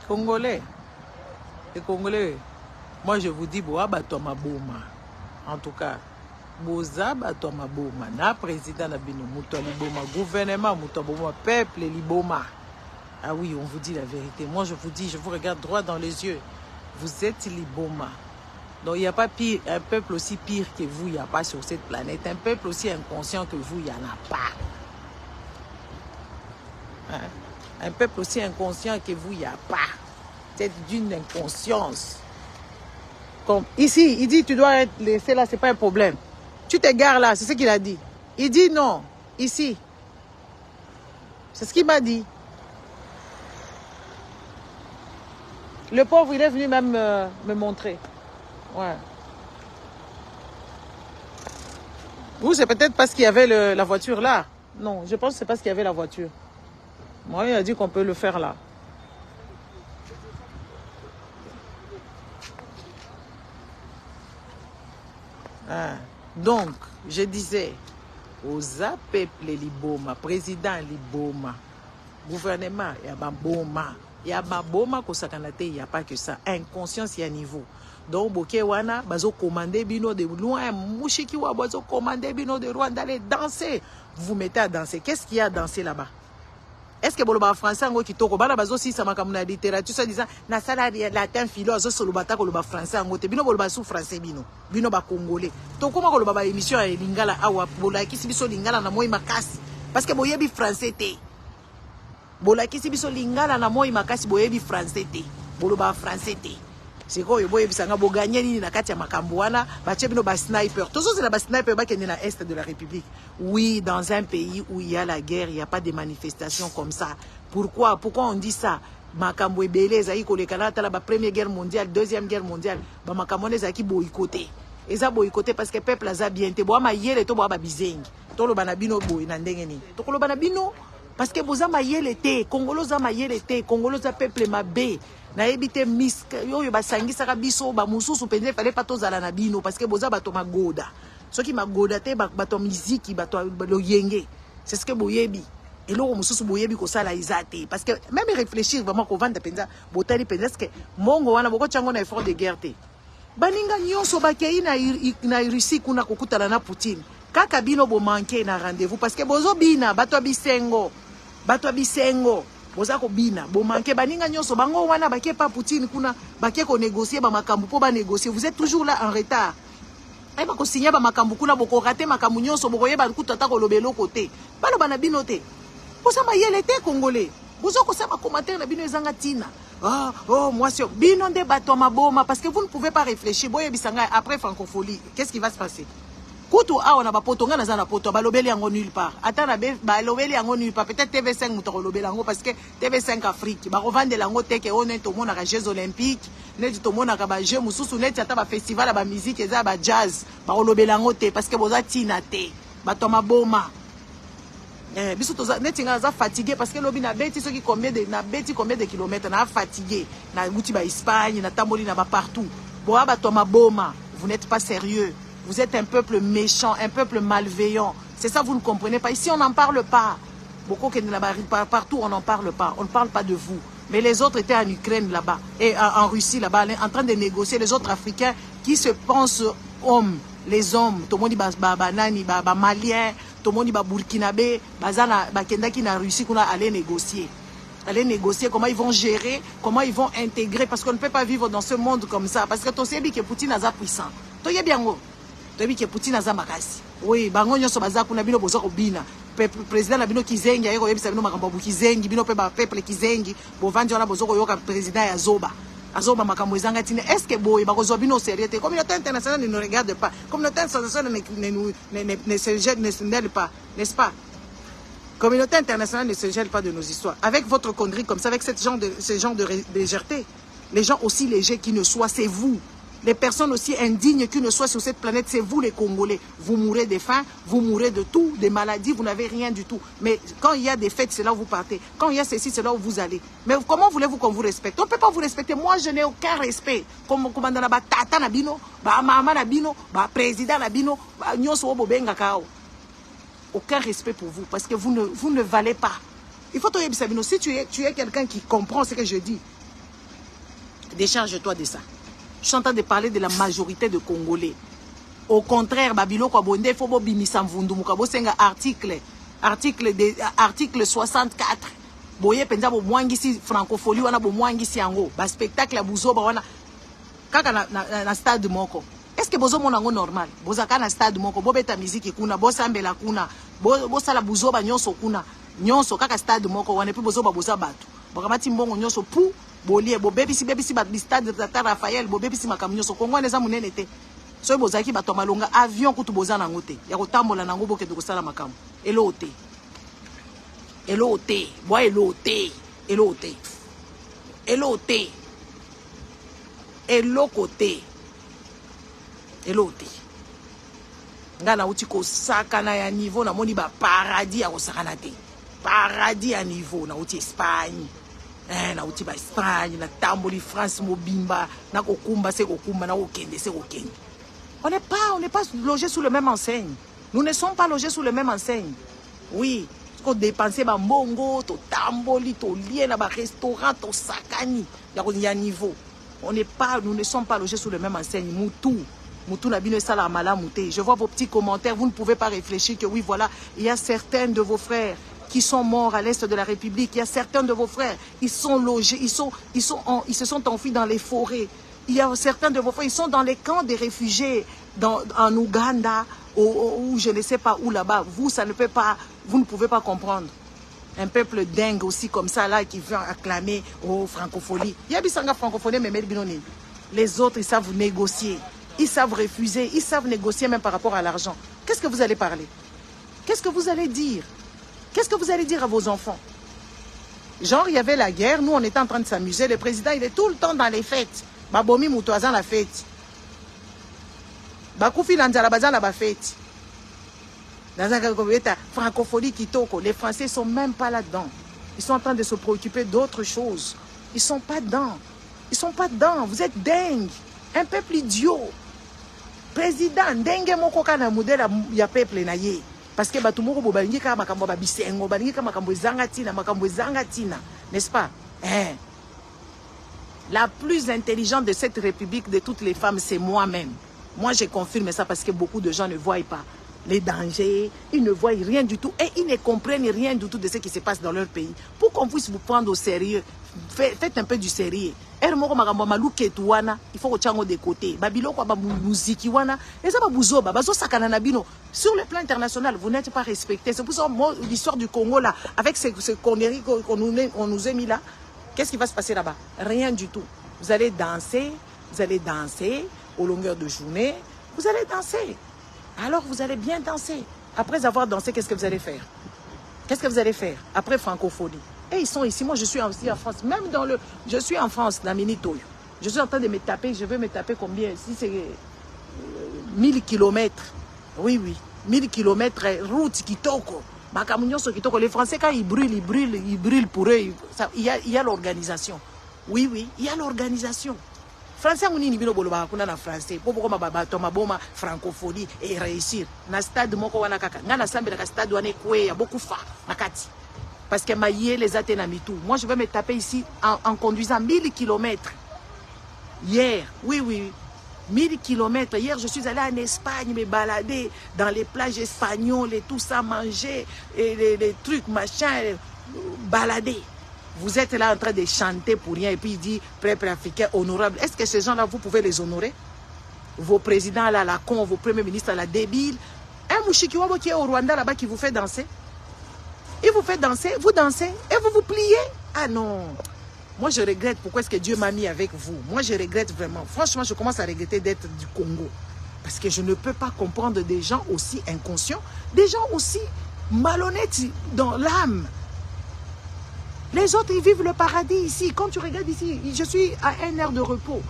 Congolais. Les Congolais, moi je vous dis, boa bato maboma. En tout cas, boza bato maboma. Na président na bino, muto liboma, gouvernement muto boma, peuple liboma. Ah oui, on vous dit la vérité. Moi je vous dis, je vous regarde droit dans les yeux. Vous êtes liboma. Donc il n'y a pas pire, un peuple aussi pire que vous, il n'y a pas sur cette planète. Un peuple aussi inconscient que vous, il n'y en a pas. Hein? Un peuple aussi inconscient que vous, il n'y a pas. C'est d'une inconscience. Comme ici, il dit tu dois être laissé là, c'est pas un problème. Tu t'égares là, c'est ce qu'il a dit. Il dit non, ici. C'est ce qu'il m'a dit. Le pauvre, il est venu même me montrer. Ouais. Ou c'est peut-être parce qu'il y avait la voiture là. Non, je pense que c'est parce qu'il y avait la voiture. Moi, il a dit qu'on peut le faire là. Ah. Donc, je disais, aux peuple liboma, président liboma, gouvernement, il y a boma. Il y a boma kosakanate, il n'y a pas que ça. Inconscience, il y a niveau. Donc, Bokewana, bazo commandé bino de loin, Mouchikiwa, bazo commandé bino de loin d'aller danser. Vous mettez à danser. Qu'est-ce qu'il y a à danser là-bas? Est-ce que boloba français ngo kitoko bana bazo si sama kamuna littérature ça disant na sala latin philo zo solobata ko loba français ngo te bino boloba sous français bino ba congolais to koma ko loba ba émission ya lingala awa bola kisi biso lingala na moi makasi parce que boyebi français te bola kisi biso lingala na moi makasi boyebi français te boloba français te c'est quoi yo boyebi sanga bo gagner nini na kati ya makambo wana ba che bino ba sniper tozo c'est la ba sniper ba kende na est de la République. Oui, dans un pays où il y a la guerre, il n'y a pas de manifestations comme ça. Pourquoi on dit ça? Makambo ebele za iko le Canada la première guerre mondiale, deuxième guerre mondiale, ba makambo za ki boycotté. Eza boycotté parce que peuple aza bien te boa mayele to boa ba bizengi. To lo bana bino boy na ndenge ni. To ko lo bana bino parce que boza mayele te, Congolo za mayele te, Congolo za peuple mabe. Na ebite misk yo basangisa ka biso ba mususu pende fallait pas tozala na bino parce que boza bato magoda. Ce qui magoda te bato musique bato lo yenge. C'est ce que boyebi. Et là mususu boyebi ko sala izate parce que même réfléchir vraiment ko vanda penza botali penza que mongo wana boko chango na effort de guerre te. Baninga nyonso bakei na Russie kuna kokutana na Poutine. Kaka bino bo manquer na rendez-vous parce que bozo bina bato bisengo. Boza ko bina bo manquer baninga nyonso bango wana baké pa Poutine kuna baké ko négocier ba makambu po ba négocier. Vous êtes toujours là en retard. Et ba ko signer ba makambu kuna boko rater makambu nyonso boko yeba kutata ko lobelo côté. Balo bana bino te. Boza mayele te congolais. Bozo ko sa ba commentaire na bino ezanga tina. Oh moi c'est bino nde bato maboma parce que vous ne pouvez pas réfléchir. Boye bisanga après francophonie. Qu'est-ce qui va se passer? Kutu a on a ba potonga na zana poto ba lobeli yango nulle part. Atana ba lobeli yango nulle part. Peut-être TV5 muto lobeli yango parce que TV5 Afrique ba revendre lango teke on est au monde à Jeux olympiques, net to mona ka ba jeux mususu net ata ba festival ba musique eza ba jazz, ba lobeli yango te parce que boza tina te. Ba to maboma. Biso toza net nga za fatigué parce que lobi na beti ceux qui combien de kilomètres na fatigué. Na guti ba Espagne, na tamboli na ba partout. Boa ba to maboma. Vous n'êtes pas sérieux. Vous êtes un peuple méchant, un peuple malveillant. C'est ça, vous ne comprenez pas. Ici, on n'en parle pas. Beaucoup qui là-bas, partout, on n'en parle pas. On ne parle pas de vous. Mais les autres étaient en Ukraine là-bas, et en Russie là-bas, en train de négocier. Les autres Africains qui se pensent hommes, les hommes. Tout le monde dit malien, tout le monde dit burkinabé, kenda qui na Russie qu'on a allé négocier. Aller négocier comment ils vont gérer, comment ils vont intégrer, parce qu'on ne peut pas vivre dans ce monde comme ça. Parce que tu sais bien que Poutine est puissant. Tu sais bien que Poutine est makasi. Oui, bango nyoso baza kuna bino bozo ko bina. Président na bino kizengi ayeko yebisa bino makambo kizengi bino pe ba peuple kizengi bo vandi wana bozo ko yoka président ya Zoba. Azoba makambo ezanga tine. Est-ce que boy bakozwa bino sérieux te? Communauté internationale ne nous regarde pas. Communauté internationale ne se gêne pas, n'est-ce pas? Communauté internationale ne se gêne pas de nos histoires. Avec votre connerie comme ça, avec ce genre de légèreté, les gens aussi légers qui ne soient, c'est vous. Les personnes aussi indignes qui ne soient sur cette planète, c'est vous les Congolais. Vous mourrez de faim, vous mourrez de tout, des maladies, vous n'avez rien du tout. Mais quand il y a des fêtes, c'est là où vous partez. Quand il y a ceci, c'est là où vous allez. Mais comment voulez-vous qu'on vous respecte? On ne peut pas vous respecter. Moi, je n'ai aucun respect. Comme commandant na tata na bino, mama na bino, président na bino, nyonso bobenga kao. Aucun respect pour vous, parce que vous ne valez pas. Il faut te dire, si tu es quelqu'un qui comprend ce que je dis, Décharge-toi de ça. Je suis en train de parler de la majorité de Congolais. Au contraire, Babilo Kwabonde, il faut bimisa mvundu mukabo senga article 64. Boye penza bo mwangisi francophonie wana bo mwangisi yango. Ba spectacle ya buzoba wana kaka na stade moko. Est-ce que bozo monango normal? Bozaka na stade moko, bobeta musique kuna, bosambela kuna, bosala buzoba nyonso kuna. Nyonso kaka stade moko wana pe bozoba boza batu. Bokamati mbongo nyonso pu bolie bo bebisi bat stade Tata Raphaël, bo bebisi makam nyonso Kongo neza munene te. So bozaki bato malonga avion kutu boza nango te. Ya kotambola nango boke de kosala makam. Elote. Elote, boy elote. Elote. Elote. Elokote. Elote. Nga na uti ko saka na ya niveau na moni ba paradis ya kosaka na te. Paradis à niveau na uti Espagne. Na uti ba Espagne na tamboli France mobimba na kokumba se kokumba na kokende se kokende. On n'est pas logés sous le même enseigne. Nous ne sommes pas logés sous le même enseigne. Oui, qu'on dépenser ba mbongo, to tamboli, to lié na ba restaurant, to sakani, ya niveau. Nous ne sommes pas logés sous le même enseigne. Moutou na bino sala mala mouté. Je vois vos petits commentaires, vous ne pouvez pas réfléchir que oui voilà, il y a certains de vos frères qui sont morts à l'est de la République, il y a certains de vos frères, ils sont logés, ils se sont enfuis dans les forêts. Il y a certains de vos frères, ils sont dans les camps des réfugiés, en Ouganda, ou je ne sais pas où là-bas. Vous, vous ne pouvez pas comprendre. Un peuple dingue aussi comme ça, là, qui vient acclamer aux francophonies. Il y a bisanga francophonie, mais les autres, ils savent négocier. Ils savent refuser, ils savent négocier même par rapport à l'argent. Qu'est-ce que vous allez parler? Qu'est-ce que vous allez dire? Qu'est-ce que vous allez dire à vos enfants? Genre, il y avait la guerre, nous, on était en train de s'amuser. Le président, il est tout le temps dans les fêtes. Babomi Moutouazan la fête. Bakoufi Nanzala Bazan la fête. Dans un francophonie Kitoko, les Français ne sont même pas là-dedans. Ils sont en train de se préoccuper d'autres choses. Ils ne sont pas dedans. Ils ne sont pas dedans. Vous êtes dingue. Un peuple idiot. Président, dingue moko kana modèle ya peuple na ye. Parce que batumoko bo balingi ka makambo ba bisengo, balingi ka makambo zangatina, n'est-ce pas? La plus intelligente de cette république de toutes les femmes, c'est moi-même. Moi, je confirme ça parce que beaucoup de gens ne voient pas les dangers, ils ne voient rien du tout et ils ne comprennent rien du tout de ce qui se passe dans leur pays. Pour qu'on puisse vous prendre au sérieux, faites un peu du sérieux. Il faut que tu de côté. Sur le plan international, vous n'êtes pas respecté. C'est pour ça que l'histoire du Congo, là, avec ces conneries qu'on nous a mis là, qu'est-ce qui va se passer là-bas? Rien du tout. Vous allez danser aux longueurs de journée. Vous allez danser. Alors vous allez bien danser. Après avoir dansé, qu'est-ce que vous allez faire? Qu'est-ce que vous allez faire après francophonie? Et ils sont ici. Moi, je suis aussi en France. Même dans le... Je suis en France, dans Minitoyo. Je suis en train de me taper. Je veux me taper combien? Si c'est 1000 kilomètres. Oui, oui. 1000 kilomètres, route, Kitoko. Les Français, quand ils brûlent pour eux. Il y a l'organisation. Oui, oui, il y a l'organisation. Français, on ni bino boloba kuna na français. Popo ma baba to maboma francophonie et réussir. Na stade moko wana kaka. Ngana sambe na stade wana kwe ya beaucoup fa nakati. Parce que maïe les aténamitou. Moi, je vais me taper ici en conduisant 1000 kilomètres. Hier, oui, oui. 1000 kilomètres. Hier, je suis allée en Espagne me balader dans les plages espagnoles et tout ça, manger et les trucs, machin, balader. Vous êtes là en train de chanter pour rien et puis il dit peuple africain honorable. Est-ce que ces gens-là, vous pouvez les honorer? Vos présidents là, la con, vos premiers ministres là, débiles. Un Mouchikiwabo qui est au Rwanda là-bas qui vous fait danser. Il vous fait danser, vous dansez et vous vous pliez. Ah non. Moi, je regrette pourquoi est-ce que Dieu m'a mis avec vous. Moi, je regrette vraiment. Franchement, je commence à regretter d'être du Congo. Parce que je ne peux pas comprendre des gens aussi inconscients, des gens aussi malhonnêtes dans l'âme. Les autres, ils vivent le paradis ici. Quand tu regardes ici, je suis à un air de repos.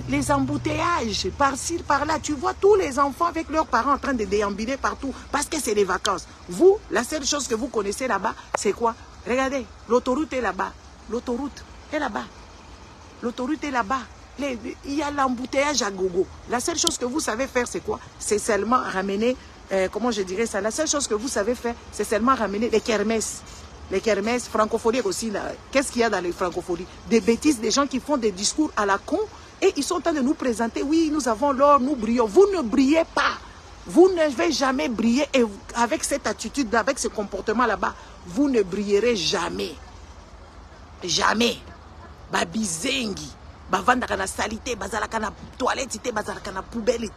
Les embouteillages, par-ci, par-là. Tu vois tous les enfants avec leurs parents en train de déambuler partout. Parce que c'est les vacances. Vous, la seule chose que vous connaissez là-bas, c'est quoi? Regardez, l'autoroute est là-bas. L'autoroute est là-bas. L'autoroute est là-bas. Il y a l'embouteillage à gogo. La seule chose que vous savez faire, c'est quoi? C'est seulement ramener, comment je dirais ça? La seule chose que vous savez faire, c'est seulement ramener les kermesses. les kermesses, francophonie aussi. Qu'est-ce qu'il y a dans les francophonies? Des bêtises, des gens qui font des discours à la con et ils sont en train de nous présenter. Oui, nous avons l'or, nous brillons. Vous ne brillez pas. Vous ne vais jamais briller et avec cette attitude, avec ce comportement là-bas, vous ne brillerez jamais. Jamais. Babizengi, bavandaka na salité, bazalaka na toilette, bazalaka na poubelle.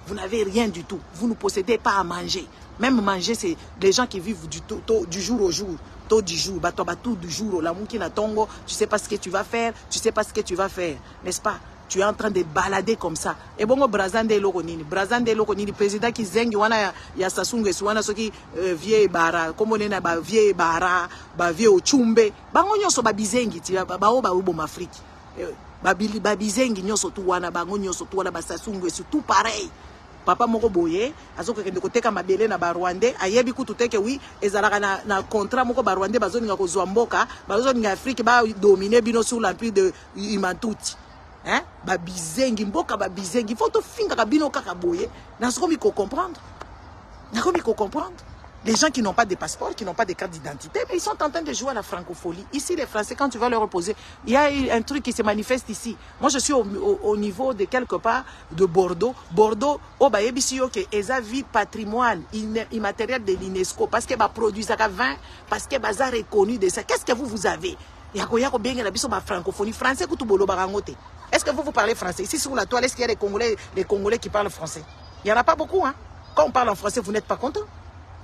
Vous n'avez rien du tout. Vous ne possédez pas à manger. Même manger, c'est des gens qui vivent du jour au jour. Tôt du jour, tout du jour. La mouki na tongo, tu sais pas ce que tu vas faire, tu sais pas ce que tu vas faire. N'est-ce pas? Tu es en train de balader comme ça. Et bon, Brazande Lokonini, président qui zengi wana ya Sassou Nguesso wana soki vieille bara, comme on est na vieille bara, vieille ochumbe. Bango nyonso babizengi ti ba o ba ubo Afrique. Babizengi nyonso tu wana bango nyonso tu wana ba Sassou Nguesso tout pareil. Papa moko boye azoko kende koteka mabele na Barwandais ayebi kutu teke oui ezalaka na contrat moko Barwandais bazoninga kozwa mboka bazoninga Afrique ba dominer bino sur l'empire de Imantuti. Hein? Babizengi mboka babizengi faut to finga kabino kaka boye na soko miko comprendre. Na ko miko comprendre. Les gens qui n'ont pas de passeport, qui n'ont pas de carte d'identité, mais ils sont en train de jouer à la francophonie. Ici, les Français, quand tu vas leur opposer, il y a un truc qui se manifeste ici. Moi, je suis au niveau de quelque part de Bordeaux. Bordeaux, oh, bah, yebisio que eza vie patrimoine immatériel de l'UNESCO, parce que bah, produit ça 20, parce que bah, ça reconnu de ça. Qu'est-ce que vous avez? Yako bien la biso ba francophonie français kutu bolo barangote. Est-ce que vous parlez français? Ici sur la toile, est-ce qu'il y a les Congolais qui parlent français? Il n'y en a pas beaucoup, hein. Quand on parle en français, vous n'êtes pas content.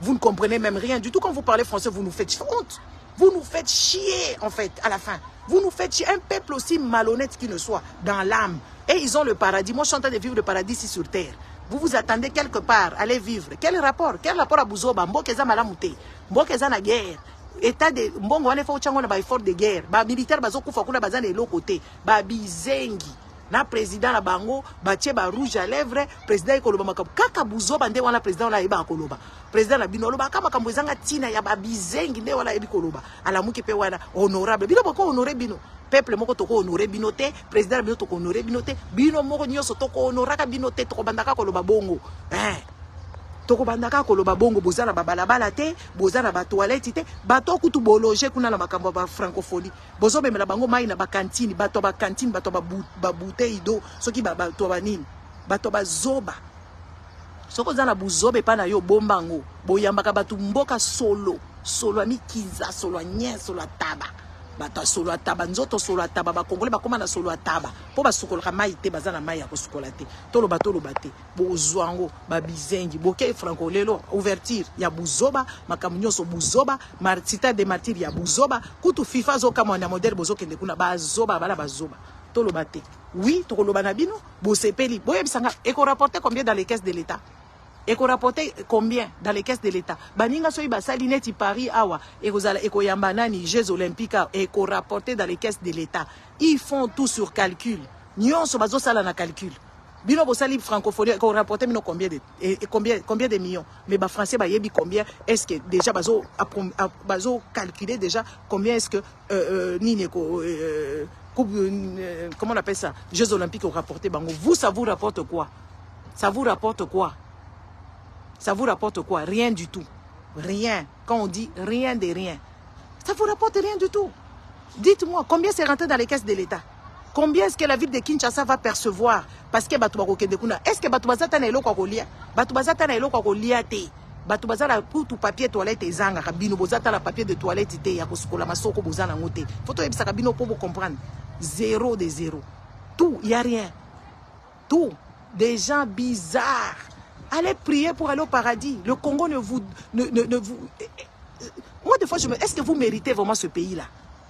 Vous ne comprenez même rien du tout. Quand vous parlez français, vous nous faites honte. Vous nous faites chier, en fait, à la fin. Vous nous faites chier. Un peuple aussi malhonnête qu'il ne soit, dans l'âme. Et ils ont le paradis. Moi, je suis en train de vivre le paradis ici sur terre. Vous vous attendez quelque part, allez vivre. Quel rapport? Quel rapport à Bouzoba? Mbokeza malamute. Mbokeza na guerre. État de mbongo wane fa uchango na ba effort de guerre. Ba militaire bazoku fa kuna bazana de l'autre côté. Ba bizengi. Na président la bango batie ba rouge à lèvres président ekoloba makambo kaka Buzoba nde wana président la yeba koloba président la bino loba kama makambo ezanga tina ya babizengi nde wala yebi koloba ala muki pe wana honorable bino boko honorer bino peuple moko toko honorer bino te président la bino toko honorer bino te bino moko nyoso toko honoraka bino te toko bandaka koloba bongo toko bandaka koloba bongo bozana babalabala te bozana ba toilette te bato kutu bologer kuna na makambo ba francophonie bozo bemela bango mai na ba cantine bato ba cantine bato ba bouteille d'eau soki bato ba nini bato ba zoba soko zana buzobe pa na yo bombango boyambaka bato mboka solo amikiza solo nye solo taba bato solo taba nzoto solo taba ba congolais bakoma na solo taba po ba sukola mai te bazana mai ya ko sukola te tolo bate bozwango ba bizengi boke franco lelo ouverture ya Buzoba makamunyoso Buzoba martita de martyr ya Buzoba kutu FIFA zo kama na modèle bozo kende kuna bazoba bala bazoba tolo bate oui to koloba na bino bo sepeli boye bisanga et qu'on rapporte combien dans les caisses de l'État? Et qu'on rapportait combien dans les caisses de l'État? Baninga soyi basalineti Paris awa et kozala eko yambanani Jeux olympiques et qu'on rapportait dans les caisses de l'État. Ils font tout sur calcul. Nyonso bazo sala na calcul. Bino bosali francophonie qu'on rapportait mino combien de millions. Mais ba français ba yebi combien est-ce que déjà bazo calculer déjà combien est-ce que nini ko comment on appelle ça? Jeux olympiques ont rapporté bango. Vous ça vous rapporte quoi? Ça vous rapporte quoi? Ça vous rapporte quoi? Rien du tout. Rien. Quand on dit rien de rien, ça vous rapporte rien du tout. Dites-moi, combien c'est rentré dans les caisses de l'État? Combien est-ce que la ville de Kinshasa va percevoir? Parce que est-ce que Batubazata na eloko kolia? Batubazata na eloko kolia te. Batubazata pour tout papier toilette ezanga kabino bozata la papier de toilette te ya kosukola masoko bozana ngote. Photo ebisa kabino pour comprendre. Zéro de zéro. Tout, il y a rien. Tout. Des gens bizarres. Allez prier pour aller au paradis. Le Congo ne vous... Moi, des fois, je me... Est-ce que vous méritez vraiment ce pays-là?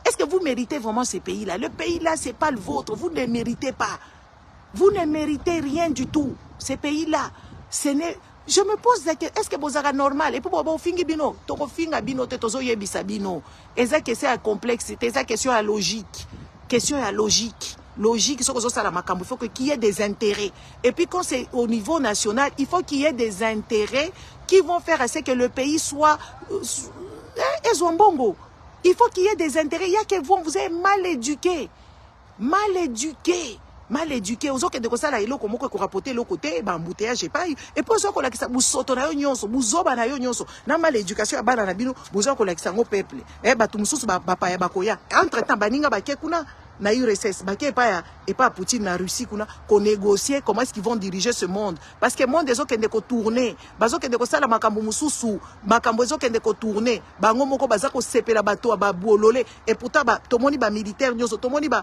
Est-ce que vous méritez vraiment ce pays-là? Le pays-là, ce n'est pas le vôtre. Vous ne méritez pas. Vous ne méritez rien du tout. Ce pays-là, ce n'est... Je me pose la question, est-ce que vous êtes normal? Et puis, bon, fingi bino, toko finga bino, te tozo yebisa bino. Et ça, question à complexe, c'est ça, question à logique. Question à logique. Logique, il faut qu'il y ait des intérêts. Et puis quand c'est au niveau national, il faut qu'il y ait des intérêts qui vont faire à ce que le pays soit... Il faut qu'il y ait des intérêts. Il y a que vous êtes mal éduqués. Mal éduqués. mal éduqué ozokende kosala eloko moko ekorapote eloko te baembouteillage epai epuis ozokolakisa busoto na yo nyonso buzoba na yo nyonso na mal éducation ya bana na bino boza kolakisa yango peuple bato mosusu bapaya bakoya entre temps baninga bake kuna na URSS bake et pas Poutine na Russie kuna ko négocier comment est-ce qu'ils vont diriger ce monde parce que monde ezokende ko tourner bazokende ko sala makambo mususu makambo ezokende ko tourner bango moko baza ko sepela bato ba bolole et pourtant tomoni ba militaire nyonso tomoni ba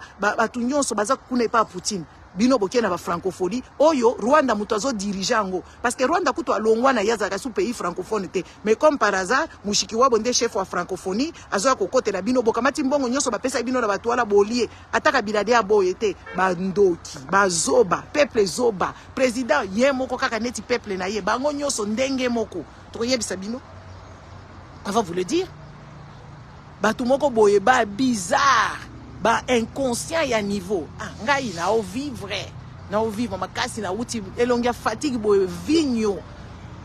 nyonso baza kuna pas Poutine bino bokie na ba francophonie oyo Rwanda muto azo diriger ngo parce que Rwanda kuto alongwa na yazaka sous pays francophone te mais comme par hasard mushiki wabo nde chef wa francophonie azo akokotela bino bokamati mbongo nyonso bapesa bino na bato wala bolie ataka bilade ya boye te bandoki bazoba peuple zoba président ye moko kaka neti peuple na ye bango nyonso ndenge moko toyebisa bino avant vous le dire bato moko boye ba bizarre ba inconscient ya niveau ngai na o vivre makasi na uti elongia fatigue boye vigno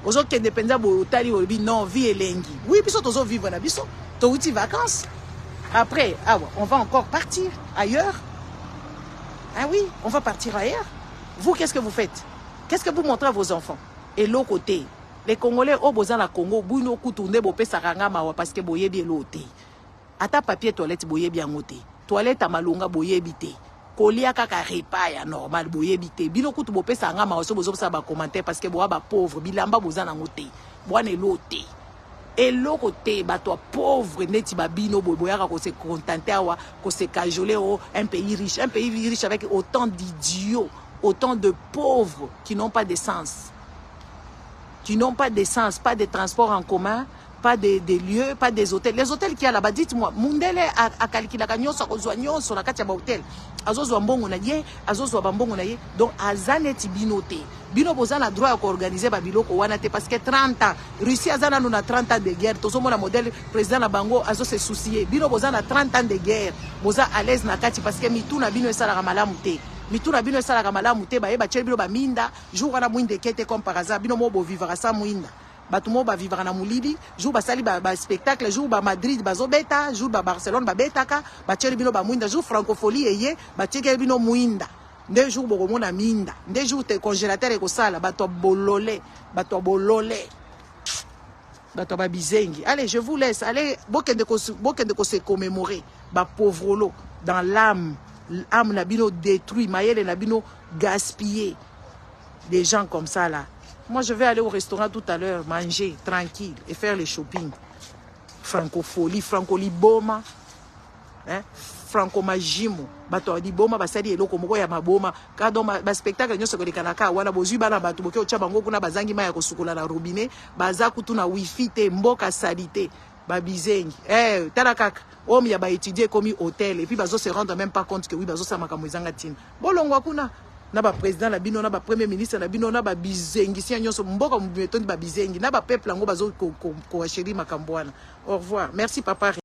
ozo kende penza boye tali obi non vie elengi oui biso tozo vivre na biso to uti vacances après on va encore partir ailleurs oui on va partir ailleurs vous qu'est-ce que vous faites qu'est-ce que vous montrez à vos enfants et l'autre côté les Congolais au besoin la Congo buino kutunde bo pesa ranga mawa parce que boye bien loté ata papier toilette boye bien ngoté toilette amalunga boyebi te kolia kaka repas ya normal boyebi te bino kutu bopesa nga maoso bozo sa ba commentaire parce que boa ba pauvre bilamba bozana ngote bwana elote eloko te bato pauvre neti babino boyaka ko se contenter awa ko se cajoler un pays riche avec autant d'idiots autant de pauvres qui n'ont pas d'essence pas de transport en commun pas des lieux, pas des hôtels. Les hôtels qui y a là-bas, dites-moi, Mundele a calculé la nyonso sur la katia hôtel. Azozo mbongo na ye, azozo mbongo na ye. Donc azaneti binote. Bino bozana droit à organiser babiloko wanate parce que 30 ans, Russie azana nous 30 ans de guerre. Tozo mona modèle président la bango azo se soucier. Bino bozana 30 ans de guerre. Boza à l'aise na kati parce que mituna bino esala kamalamu te. Mituna bino esala kamalamu te ba yeba tshel bino ba minda, jour na mwinde kete comme par hasard. Bino mo bo vivre sa mwinda. Batumo ba vivre na mulidi jour ba sali ba spectacle jour ba Madrid bazo beta jour ba Barcelone ba betaka ba tcheli bino ba mwinda jour francophonie eye ba tcheke bino mwinda nde jour bo mona minda nde jour te congélateur ko sala bato bolole bato ba bizengi. Allez, je vous laisse. Allez bokende ko se commémorer ba pauvrolo dans l'âme na bino détruit mayele na bino gaspillé des gens comme ça là. Moi, je vais aller au restaurant tout à l'heure, manger tranquille et faire les shopping. Francophonie, francoliboma, franco-majimo, bato di boma, basali eloko moko ya maboma. Kado ba spectacle nyoso ko likanaka wana bozu bana bato boke ocha bango kuna bazangi maya ko sukola na robinet, baza kutu na wifi te mboka salite. Babizengi tala kaka homme ya ba étudier comme hôtel et puis bazo se rendre même pas compte que oui bazo sa makambo ezanga tin. Bolongwa kuna na ba président la bino na ba premier ministre la bino na ba bizengi si nyonso mboka mbeto ba bizengi na ba peuple ngo bazo ko chéri makambwana. Au revoir. Merci papa.